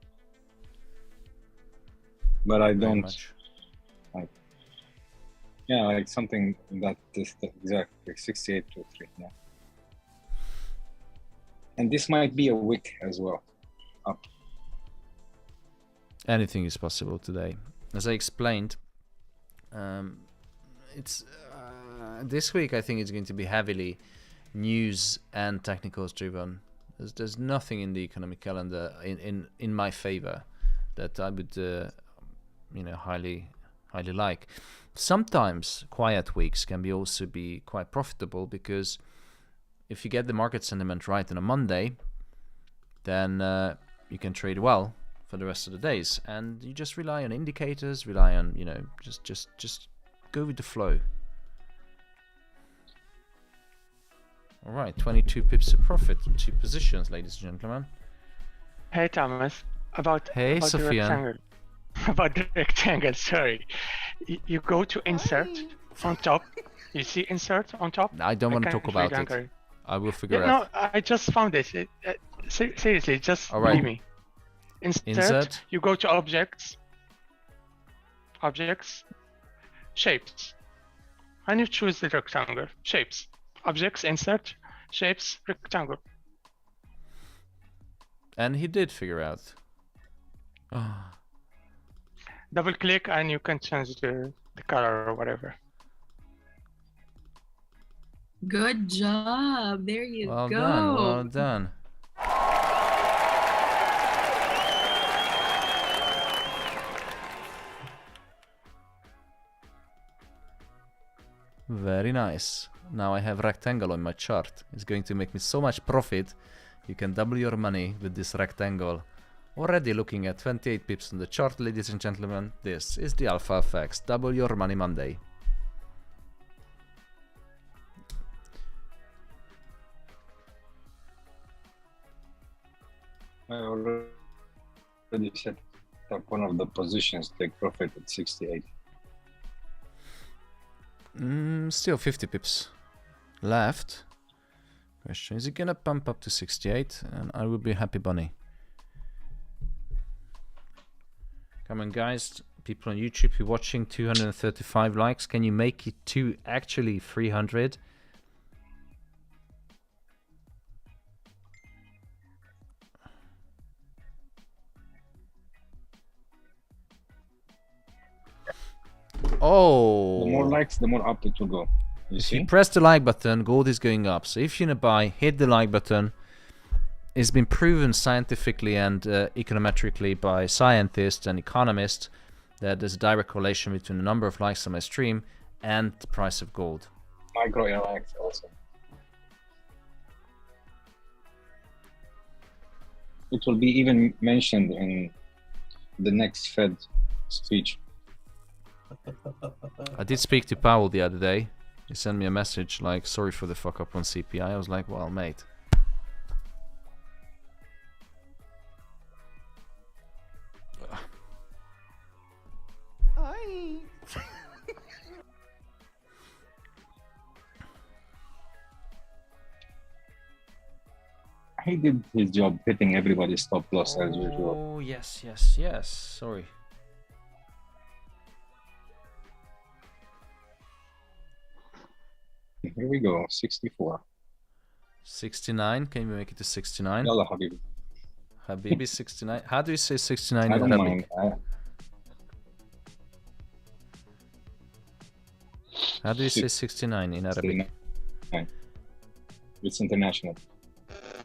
but I don't like. Yeah, like something that is exactly 68 to 3. Yeah, and this might be a wick as well. Up. Anything is possible today. As I explained, it's this week I think it's going to be heavily news and technicals driven. There's nothing in the economic calendar in my favor that I would highly like. sometimes quiet weeks can be also be quite profitable, because if you get the market sentiment right on a Monday, then you can trade well for the rest of the days, and you just rely on indicators, rely on, you know, just go with the flow. All right, 22 pips of profit in 2 positions, ladies and gentlemen. Hey Thomas, about Hey, about the Sophia. rectangle. About the rectangle, sorry. You go to insert on top. You see insert on top? I don't want to can't talk about really it. anchor. I will figure Yeah, out. no, I just found this. Seriously, just All right. believe me. Insert, Insert. you go to objects, shapes, and you choose the rectangle, shapes, objects, insert, shapes, rectangle. And he did figure out. Double click and you can change the color or whatever. Good job. There you Well go. done, well done. Very nice. Now I have rectangle on my chart. It's going to make me so much profit. You can double your money with this rectangle. Already looking at 28 pips on the chart, ladies and gentlemen. This is the Alpha FX Double Your Money Monday. I already set up one of the positions, take profit at 68. Still 50 pips left. Question, is it gonna pump up to 68? And I will be happy bunny. Come on guys, people on YouTube who are watching, 235 likes. Can you make it to actually 300? Oh! The more likes, the more up it will go. If you press the like button, gold is going up. So if you're gonna buy, hit the like button. It's been proven scientifically and econometrically by scientists and economists that there's a direct correlation between the number of likes on my stream and the price of gold. Micro LX also. It will be even mentioned in the next Fed speech. I did speak to Powell the other day. He sent me a message like, sorry for the fuck up on CPI. I was like, well, mate. He did his job hitting everybody's stop loss as usual. Oh, yes, yes, yes. Sorry. Here we go, 64. 69. Can we make it to 69? Yalla, Habibi. Habibi 69. How do you say 69 I in don't Arabic? mind. How do you say 69 in Arabic? 69. It's international.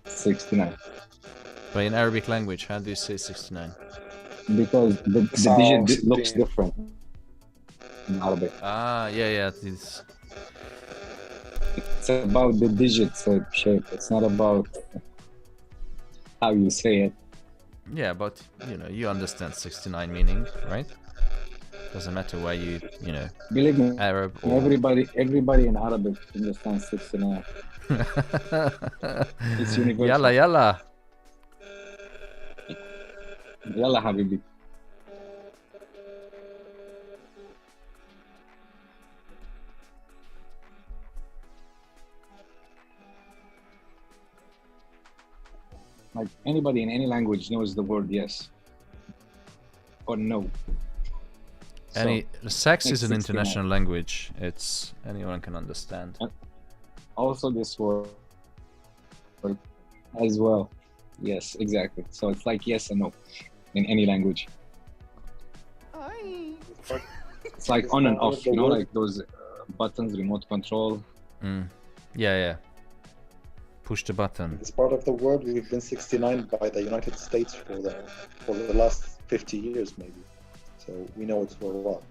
69. But in Arabic language, how do you say 69? Because the digit looks different in Arabic. Ah, yeah, it's about the digit shape. It's not about how you say it. Yeah, but you know, you understand 69 meaning, right? Doesn't matter where you know, believe me, Arab or... everybody in Arabic understands 69. It's universal. Yalla, yalla. Yalla, Habibi. Like anybody in any language knows the word yes or no. Sex is an international language. It's anyone can understand. Also this word as well. Yes, exactly. So it's like yes and no in any language. It's like on and off, you know, like those buttons, remote control. Yeah. Push the button. It's part of the world. We've been 69 by the United States for the last 50 years, maybe. So we know it's for a while.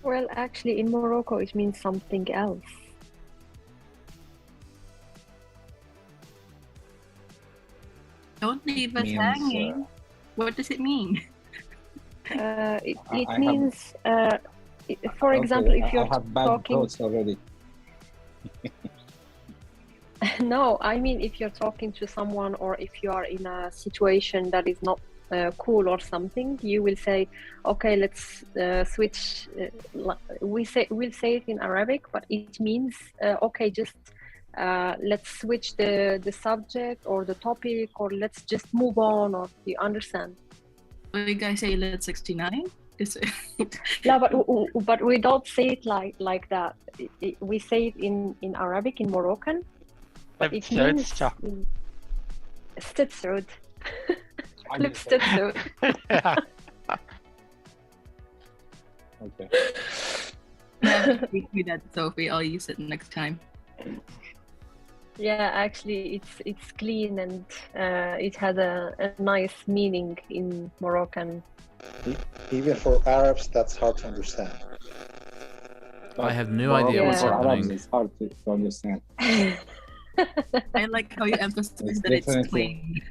Well, actually, in Morocco, it means something else. Don't leave us Means, hanging. What does it mean? It I means, for example, if I you're have bad talking. thoughts already. No, I mean if you're talking to someone or if you are in a situation that is not cool or something, you will say, okay, let's switch. We'll say it in Arabic, but it means okay, just let's switch the subject or the topic, or let's just move on. Or you understand? You guys say let's 69. No, but we don't say it like that. We say it in Arabic, in Moroccan. But it means استتسعد. Clip استتسعد. Okay. Yeah, teach me that, Sophie. I'll use it next time. Yeah, actually, it's clean and it has a nice meaning in Moroccan. Even for Arabs, that's hard to understand. I have no idea what's happening. It's hard to understand. I like how you emphasize that it's clean.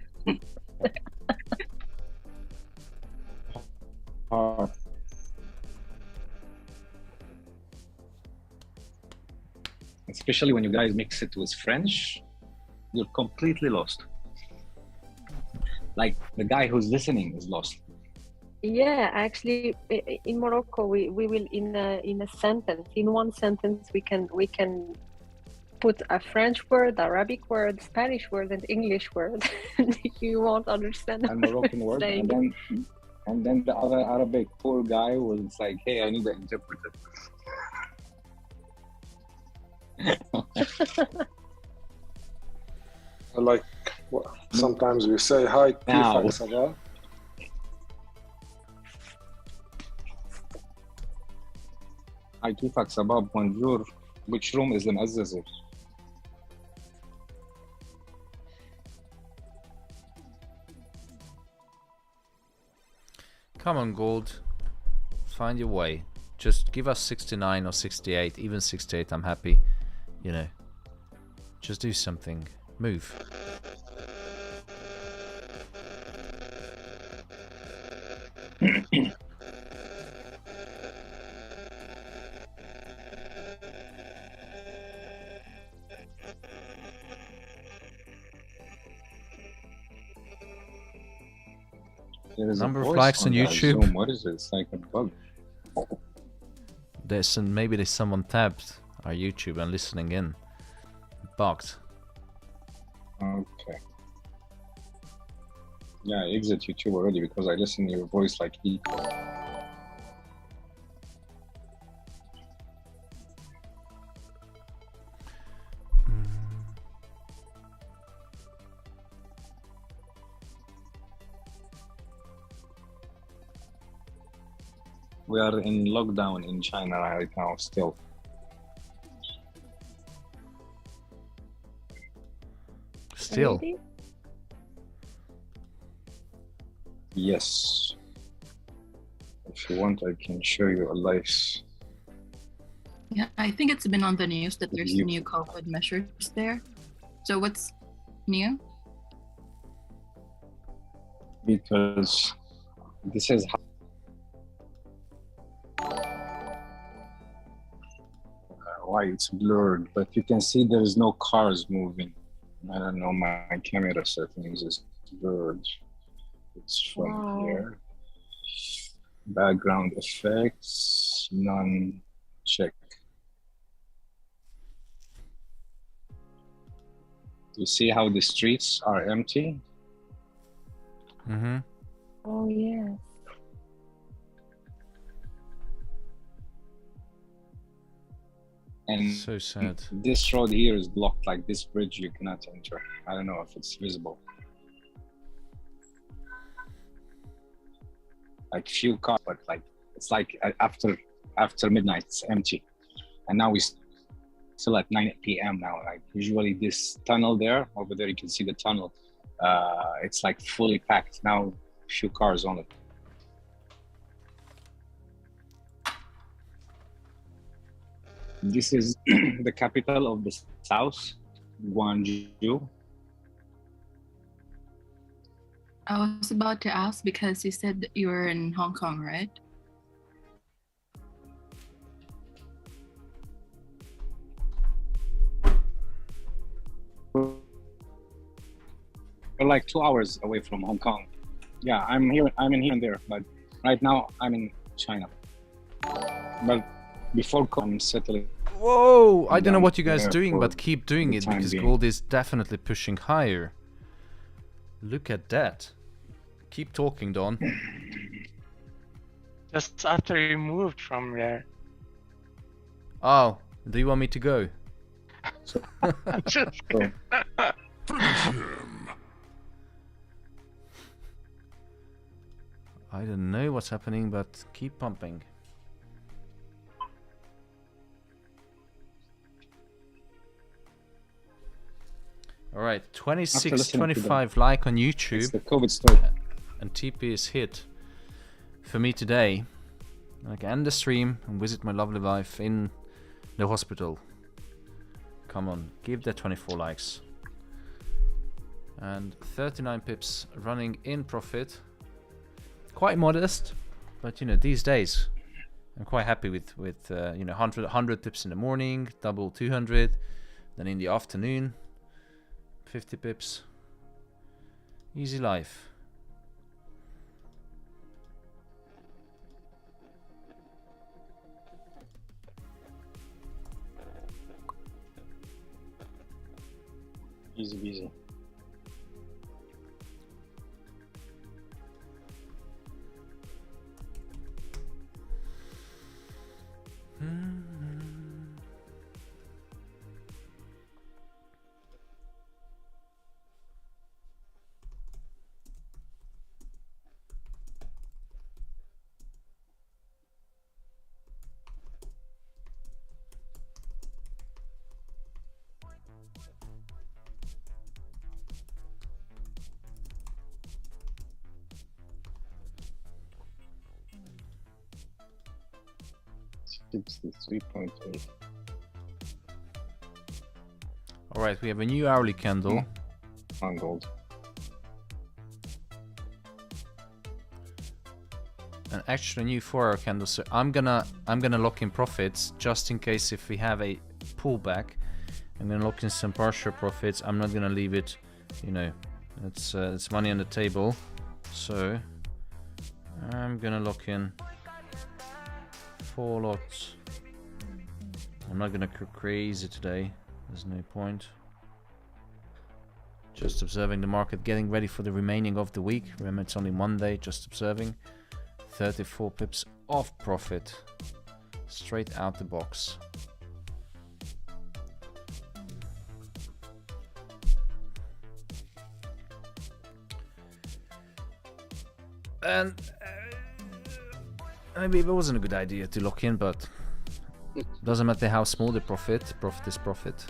Especially when you guys mix it with French, you're completely lost. Like the guy who's listening is lost. Yeah, actually, in Morocco, we will in a sentence, in one sentence, we can put a French word, Arabic word, Spanish word, and English word. You won't understand. And Moroccan word, and then the other Arabic poor guy was like, "Hey, I need an interpreter." Like sometimes we say hi, كيفك صباح. Hi, كيفك صباح, bonjour. Which room is المعززة? Come on, Gold. Find your way. Just give us 69 or 68, even 68, I'm happy. You know. Just do something. Move. Number of likes on YouTube. Zoom. What is it? It's like a bug. Maybe there's someone tapped our YouTube and listening in. Bugged. Okay. Yeah, I exit YouTube already because I listen to your voice like echo. We are in lockdown in China right now still. Still? Yes. If you want, I can show you a live. Yeah, I think it's been on the news that there's new COVID measures there. So what's new? Because this is how why it's blurred, but you can see there's no cars moving. I don't know, my camera settings is blurred. It's from here. Background effects, none, check. You see how the streets are empty? Mm-hmm. Oh, yeah. And so sad. This road here is blocked, like this bridge you cannot enter. I don't know if it's visible. Like few cars, but like it's like after midnight, it's empty. And now we still at 9 p.m. now. Like usually this tunnel there, over there you can see the tunnel. It's like fully packed now. Few cars only. This is the capital of the south, Guangzhou. I was about to ask because you said that you were in Hong Kong, right? We're like 2 hours away from Hong Kong. Yeah, I'm here and there, but right now I'm in China. But before I'm settling. Whoa! I don't know what you guys are there doing, for but keep doing the it time because being. gold is definitely pushing higher. Look at that. Keep talking, Don. Just after you moved from there. Oh, do you want me to go? Just kidding. I don't know what's happening, but keep pumping. Alright, 2625 like on YouTube. It's the COVID story. And TP is hit for me today. I can end the stream and visit my lovely wife in the hospital. Come on, give that 24 likes. And 39 pips running in profit. Quite modest, but you know, these days I'm quite happy with you know, 100 pips in the morning, double 200, then in the afternoon 50 pips. Easy life. Easy peasy. $63.8. Alright, we have a new hourly candle. On gold. An extra new 4-hour candle, so I'm gonna lock in profits just in case if we have a pullback. I'm gonna lock in some partial profits. I'm not gonna leave it, you know, it's money on the table. So I'm gonna lock in 4 lots. I'm not gonna go crazy today. There's no point. Just observing the market, getting ready for the remaining of the week. Remember, it's only Monday. Just observing. 34 pips of profit, straight out the box. And maybe it wasn't a good idea to lock in, but doesn't matter how small the profit. Profit is profit.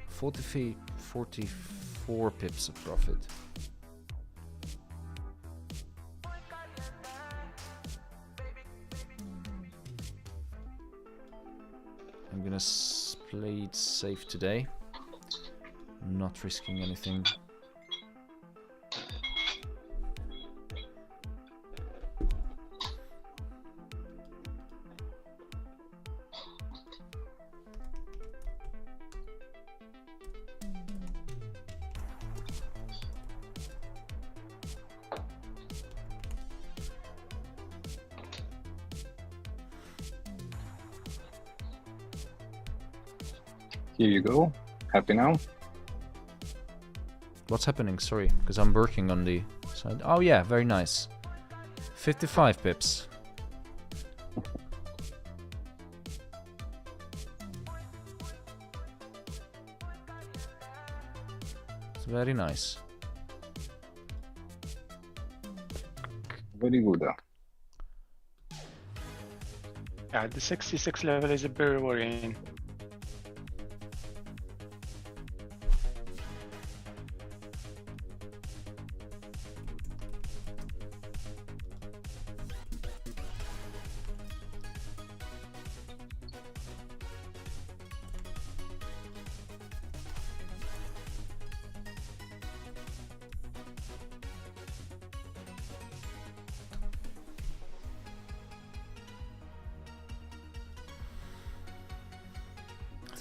44 pips of profit. I'm gonna play it safe today. Not risking anything. Here you go. Happy now? What's happening? Sorry, because I'm working on the side. Oh yeah, very nice. 55 pips. It's very nice. Very good. Yeah, the 66 level is a bit worrying.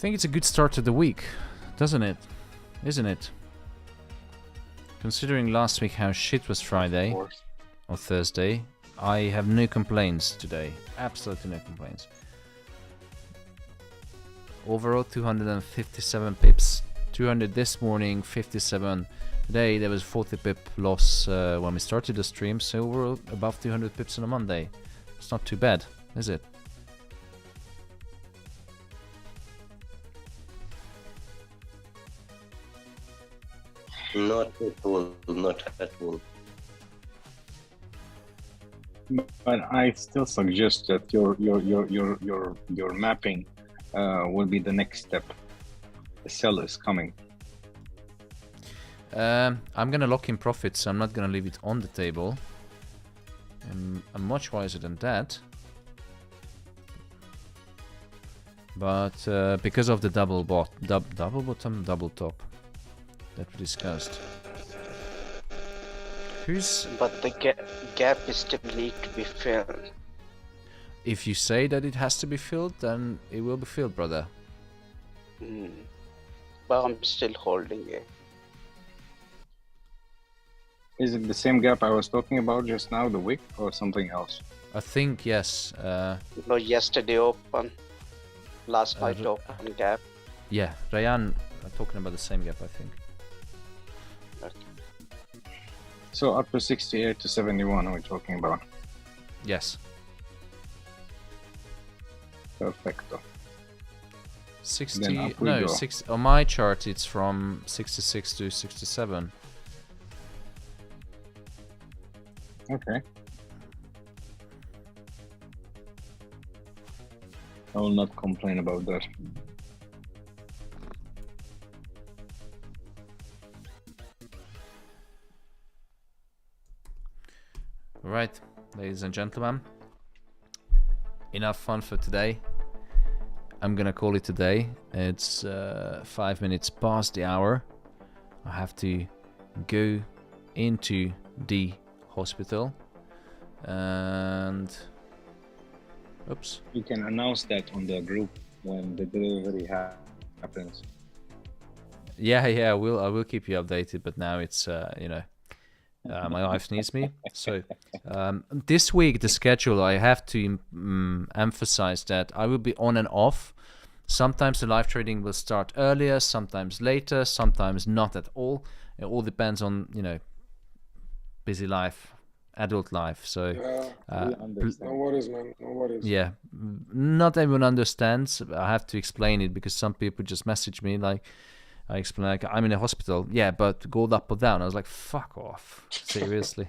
think it's a good start to the week, doesn't it? Isn't it? Considering last week how shit was Friday or Thursday, I have no complaints today. Absolutely no complaints. Overall 257 pips. 200 this morning, 57 today. There was 40 pip loss when we started the stream, so we're above 200 pips on a Monday. It's not too bad, is it? Not at all. Not at all. But I still suggest that your mapping will be the next step. The sell is coming. I'm gonna lock in profits. I'm not gonna leave it on the table. I'm much wiser than that. But because of the double bottom, double top that we discussed. But the gap is still need to be filled. If you say that it has to be filled, then it will be filled, brother. But I'm still holding it. Is it the same gap I was talking about just now, the wick, or something else? I think yes. No, yesterday open. Last night open gap. Yeah, Ryan talking about the same gap, I think. So up to 68 to 71 we're talking about. Yes. Perfecto. 60, no, 6 on my chart it's from 66 to 67. Okay. I will not complain about that. Right, ladies and gentlemen, enough fun for today. I'm gonna call it a day. It's 5 minutes past the hour. I have to go into the hospital and oops. You can announce that on the group when the delivery happens. Yeah, I will keep you updated, but now it's you know, my wife needs me. So this week the schedule, I have to emphasize that I will be on and off. Sometimes the live trading will start earlier, sometimes later, sometimes not at all. It all depends on, you know, busy life, adult life. So no worries, man. No worries. yeah, not everyone understands. I have to explain it because some people just message me like, I explain like, I'm in a hospital. Yeah, but gold up or down. I was like, fuck off. Seriously.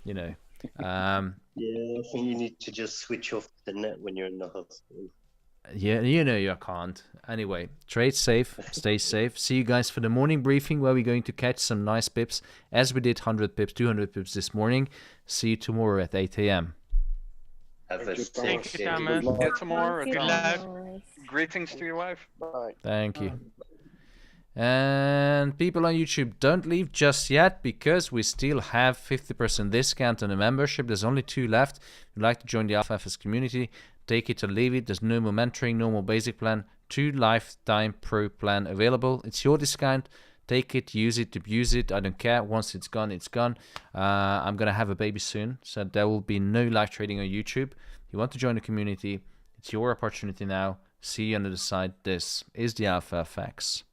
You know. Yeah, I think you need to just switch off the net when you're in the hospital. Yeah, you know you can't. Anyway, trade safe, stay safe. See you guys for the morning briefing where we're going to catch some nice pips as we did 100 pips, 200 pips this morning. See you tomorrow at 8 a.m. Thank you, Thomas. Get some more. Good luck. Greetings to your wife. Bye. Thank you. And people on YouTube, don't leave just yet because we still have 50% discount on the membership. There's only 2 left. If you'd like to join the Alpha FS community, take it or leave it. There's no more mentoring, no more basic plan. 2 lifetime pro plan available. It's your discount. Take it, use it, abuse it. I don't care. Once it's gone, it's gone. I'm going to have a baby soon, so there will be no live trading on YouTube. If you want to join the community, it's your opportunity now. See you on the other side. This is the Alpha FX.